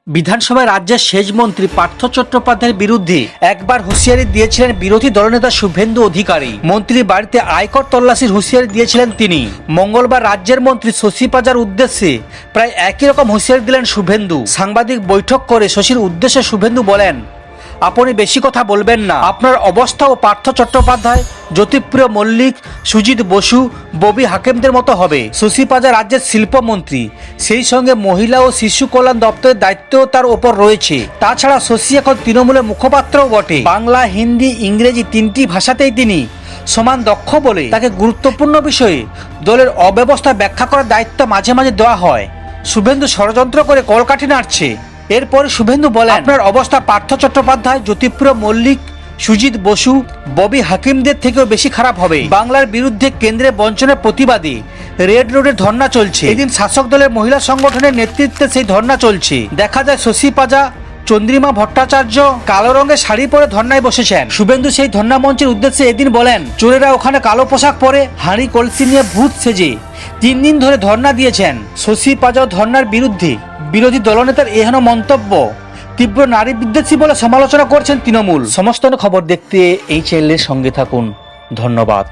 বিধানসভায় রাজ্যের সেচ মন্ত্রী পার্থ চট্টোপাধ্যায়ের বিরুদ্ধে একবার হুঁশিয়ারি দিয়েছিলেন বিরোধী দলনেতা শুভেন্দু অধিকারী। মন্ত্রীর বাড়িতে আয়কর তল্লাশির হুঁশিয়ারি দিয়েছিলেন তিনি। মঙ্গলবার রাজ্যের মন্ত্রী শশী পাজার উদ্দেশ্যে প্রায় একই রকম হুঁশিয়ারি দিলেন শুভেন্দু। সাংবাদিক বৈঠক করে শশীর উদ্দেশ্যে শুভেন্দু বলেন, আপনি বেশি কথা বলবেন না। আপনার অবস্থা ও পার্থ চট্টোপাধ্যায়, জ্যোতিপ্রিয় মল্লিক, সুজিত বসু, ববি হাকিমদের মতো হবে। শশী পাজা রাজ্যের শিল্পমন্ত্রী, সেই সঙ্গে মহিলা ও শিশু কল্যাণ দপ্তরের দায়িত্বও তার ওপর রয়েছে। তাছাড়া শশী এখন তৃণমূলের মুখপাত্রও বটে। বাংলা, হিন্দি, ইংরেজি তিনটি ভাষাতেই তিনি সমান দক্ষ বলে তাকে গুরুত্বপূর্ণ বিষয়ে দলের অব্যবস্থা ব্যাখ্যা করার দায়িত্ব মাঝে মাঝে দেওয়া হয়। শুভেন্দু ষড়যন্ত্র করে কলকাঠি নাড়ছে। এরপর শুভেন্দু বলেন, আপনার অবস্থা পার্থ চট্টোপাধ্যায়, জ্যোতিপ্রিয় মল্লিক, সুজিত বসু, ববি হাকিমদের থেকেও বেশি খারাপ হবে। বাংলার বিরুদ্ধে কেন্দ্রে বঞ্চনার প্রতিবাদে রেড রোডে ধর্ণা চলছে। এদিন শাসক দলের মহিলা সংগঠনের নেতৃত্বে সেই ধর্ণা চলছে। দেখা যায় শশী পাজা, চন্দ্রিমা ভট্টাচার্য কালো রঙের শাড়ি পরে ধর্নায় বসেছেন। শুভেন্দু সেই ধর্ণা মঞ্চের উদ্দেশ্যে এদিন বলেন, চোরেরা ওখানে কালো পোশাক পরে হাঁড়ি কলসি নিয়ে ভূত সেজে 3 দিন ধরে ধর্ণা দিয়েছেন। শশী পাজা ধর্নার বিরুদ্ধে বিরোধী দলনেতার এহেন মন্তব্য তীব্র নারী বিদ্বেষী বলে সমালোচনা করছেন তৃণমূল। সমস্ত খবর দেখতে এই চ্যানেলের সঙ্গে থাকুন। ধন্যবাদ।